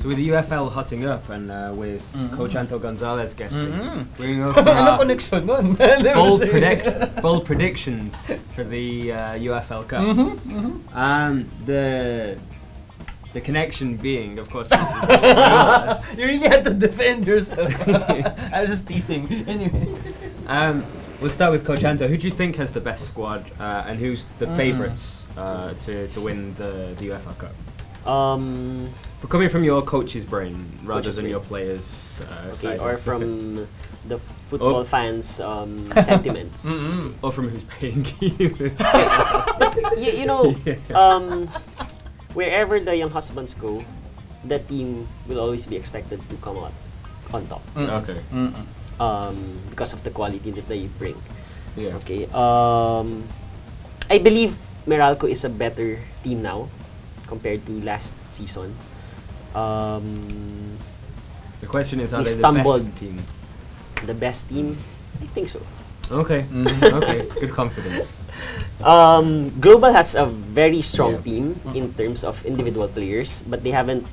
So with the UFL hotting up and with Coach Anto Gonzalez guesting, we're going to go Ano connection nun? bold predictions for the UFL Cup. The connection being, of course, you really had to defend yourself. I was just teasing. Anyway. We'll start with Coach Anto. Who do you think has the best squad, and who's the favourites to win the UFL Cup? For coming from your coach's brain rather than your players' side. Or from the football fans' sentiments. Or from who's paying you. you know, wherever the young husbands go, the team will always be expected to come out on top. Okay. Because of the quality that they bring. Yeah. Okay. I believe Meralco is a better team now compared to last season. The question is, are they the best team? The best team? I think so. Okay. Okay. Good confidence. Global has a very strong team in terms of individual players, but they haven't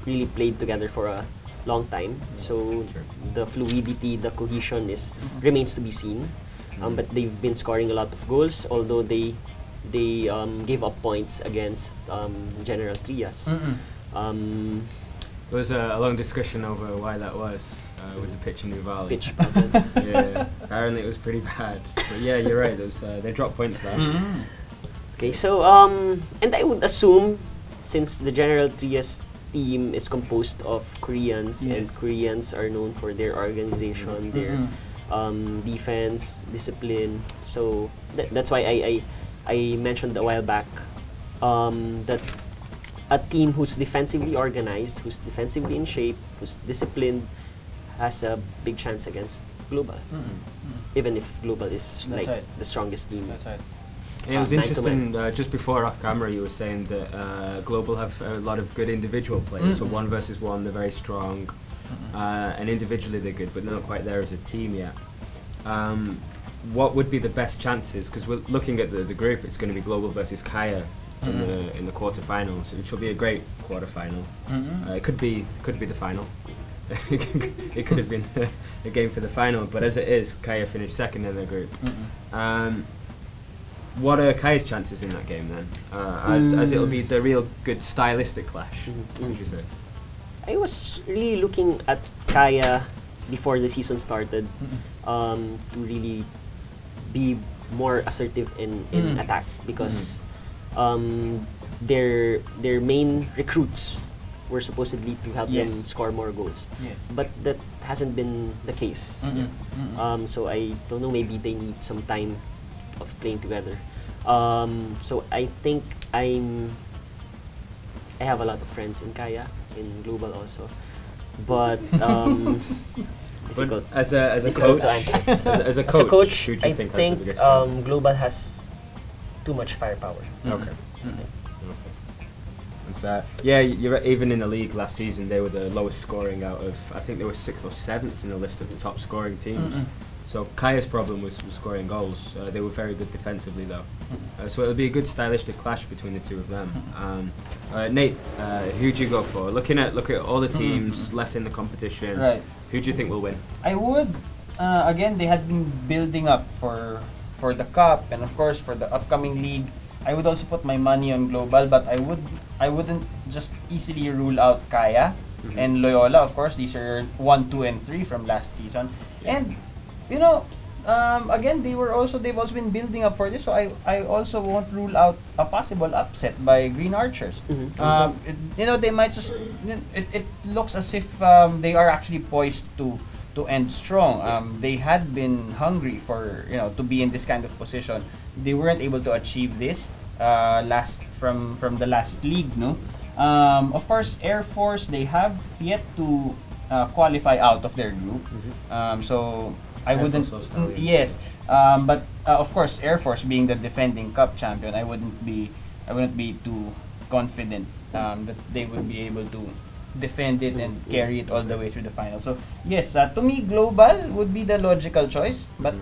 really played together for a long time. So the fluidity, the cohesion remains to be seen. But they've been scoring a lot of goals, although they gave up points against General Trias. There was a long discussion over why that was with the pitch in New Valley. Pitch problems. Yeah, apparently it was pretty bad. But yeah, you're right. They dropped points there. Okay, so and I would assume, since the General Trias team is composed of Koreans, and Koreans are known for their organization, their defense, discipline. So that's why I mentioned a while back that a team who's defensively organized, who's defensively in shape, who's disciplined, has a big chance against Global. Even if Global is the strongest team. That's right. And it was interesting, just before off camera you were saying that Global have a lot of good individual players, so 1 versus 1 they're very strong, and individually they're good, but they're not quite there as a team yet. What would be the best chances, because we're looking at the group, it's going to be Global versus Kaya in the quarterfinals, which will be a great quarterfinal. It could be the final. It could have been a game for the final, but as it is, Kaya finished second in their group. What are Kaya's chances in that game then? As it'll be the real good stylistic clash, would you say? I was really looking at Kaya before the season started to really be more assertive in attack, because their main recruits were supposedly to help them score more goals. But that hasn't been the case. So I don't know, maybe they need some time of playing together. So I think I have a lot of friends in Kaya, in Global also. But difficult. As a coach, as a coach, who do you think has the biggest chance? Global has too much firepower. Okay. So, yeah, even in the league last season, they were the lowest scoring out of, I think they were 6th or 7th in the list of the top scoring teams. So Kaya's problem was scoring goals. They were very good defensively though. So it'll be a good stylistic clash between the two of them. Nate, who do you go for? Look at all the teams left in the competition. Right. Who do you think will win? I would, again, they had been building up for the cup and of course for the upcoming league. I would also put my money on Global, but I wouldn't just easily rule out Kaya and Loyola. Of course, these are 1, 2, and 3 from last season, and you know, again, they've also been building up for this. So I also won't rule out a possible upset by Green Archers. You know, they might just. It looks as if they are actually poised to end strong. They had been hungry for to be in this kind of position. They weren't able to achieve this from the last league, no. Of course, Air Force, they have yet to qualify out of their group. So I wouldn't. Yes, but of course, Air Force being the defending cup champion, I wouldn't be too confident that they would be able to defend it and carry it all the way through the final. So yes, to me, Global would be the logical choice, but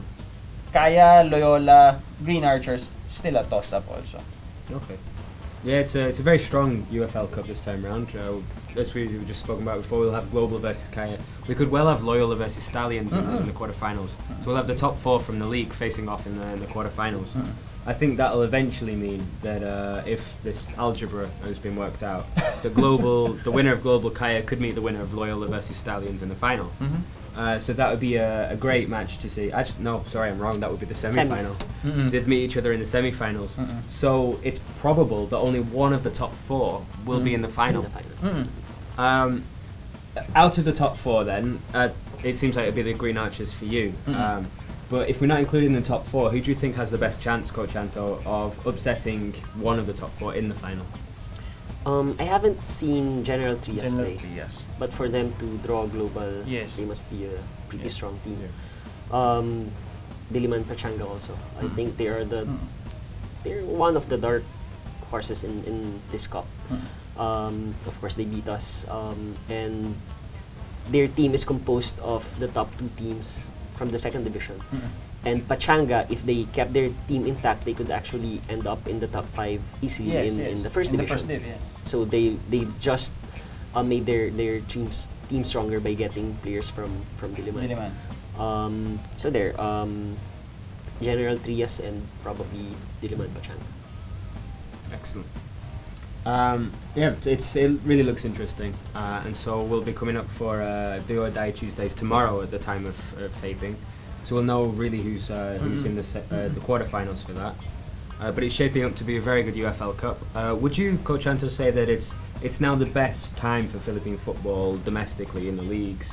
Kaya, Loyola, Green Archers, still a toss-up also. Okay. Yeah, it's a very strong UFL Cup this time round. As we were just spoken about before, we'll have Global versus Kaya. We could well have Loyola versus Stallions in the quarterfinals. So we'll have the top 4 from the league facing off in the quarterfinals. I think that'll eventually mean that if this algebra has been worked out, the winner of Global Kaya could meet the winner of Loyola versus Stallions in the final. So that would be a great match to see. No, sorry, I'm wrong. That would be the semi-final. They'd meet each other in the semi-finals. So it's probable that only one of the top 4 will be in the final. Out of the top 4, then it seems like it'd be the Green Archers for you. But if we're not including the top 4, who do you think has the best chance, Coach Anto, of upsetting one of the top 4 in the final? I haven't seen General Trias play, yes. but for them to draw Global, yes, they must be a pretty strong team. Diliman Pachanga also. I think they are they're one of the dark horses in this cup. Of course, they beat us, and their team is composed of the top 2 teams from the 2nd division. And Pachanga, if they kept their team intact, they could actually end up in the top 5 easily in the first division. So they just made their team stronger by getting players from Diliman. So there, General Trias and probably Diliman Pachanga. Excellent. Yeah, it really looks interesting, and so we'll be coming up for Do or Die Tuesdays tomorrow at the time of taping. So we'll know really who's in the quarterfinals for that. But it's shaping up to be a very good UFL Cup. Would you, Coach Anto, say that it's now the best time for Philippine football domestically in the leagues,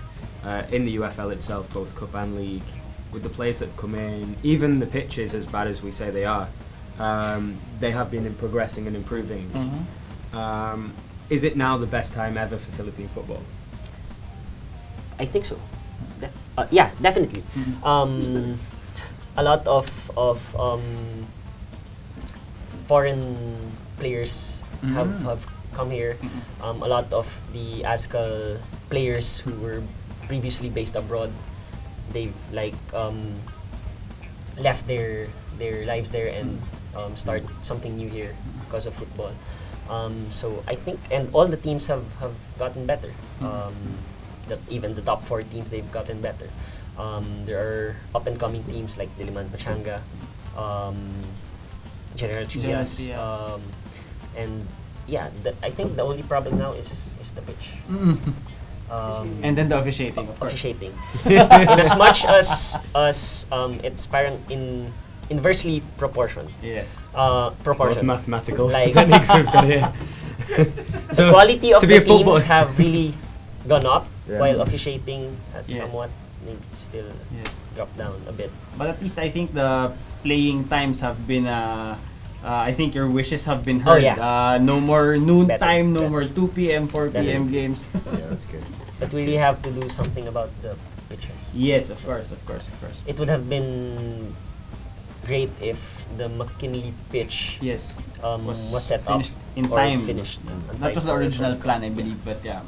in the UFL itself, both Cup and League, with the players that have come in, even the pitches, as bad as we say they are, they have been progressing and improving. Is it now the best time ever for Philippine football? I think so. Yeah, definitely. A lot of foreign players have come here. A lot of the ASCAL players who were previously based abroad, they've left their lives there and start something new here because of football. So I think, and all the teams have gotten better. Even the top 4 teams, they've gotten better. There are up-and-coming teams like Diliman Pachanga, General Trias, and yeah, I think the only problem now is the pitch. And then the officiating, of course. Officiating. In as much as it's parang inversely proportioned. Yes. Proportion. Mathematical techniques we've got here. So the quality of the teams have really gone up, while officiating has somewhat maybe still dropped down a bit. But at least I think the playing times have been, I think your wishes have been heard. No more noon time, no more 2 p.m., 4 p.m. games. Yeah, that's good. But we really have to do something about the pitches. Yes, of course. It would have been great if the McKinley pitch was set up in time. Finished. That was the original plan, I believe, but yeah,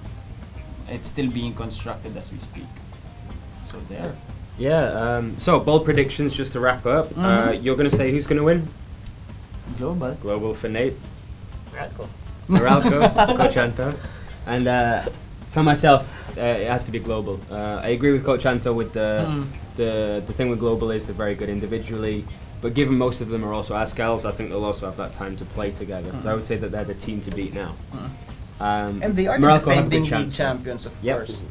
it's still being constructed as we speak. So there. Yeah. So bold predictions, just to wrap up. You're going to say who's going to win? Global for Nate. Meralco, Coach Anto, and for myself, it has to be Global. I agree with Coach Anto with the thing with Global is they're very good individually, but given most of them are also ASCALs, I think they'll also have that time to play together. So I would say that they're the team to beat now. And they are the defending league champions, of course.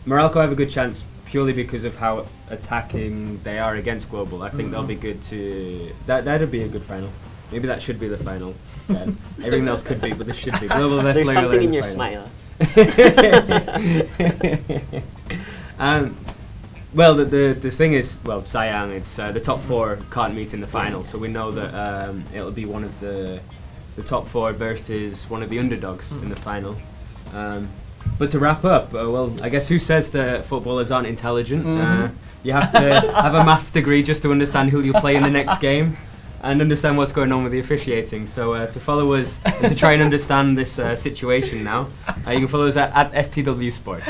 Meralco have a good chance purely because of how attacking they are against Global. I think they'll be good to... That'd be a good final. Maybe that should be the final. Everything else could be, but this should be. Global versus There's something in your smile. Well, the thing is, well, sayang, it's the top 4 can't meet in the final, so we know that it'll be one of the top 4 versus one of the underdogs in the final. But to wrap up, well, I guess who says that footballers aren't intelligent? You have to have a maths degree just to understand who you'll play in the next game and understand what's going on with the officiating. So to follow us and to try and understand this situation now, you can follow us at FTW Sports.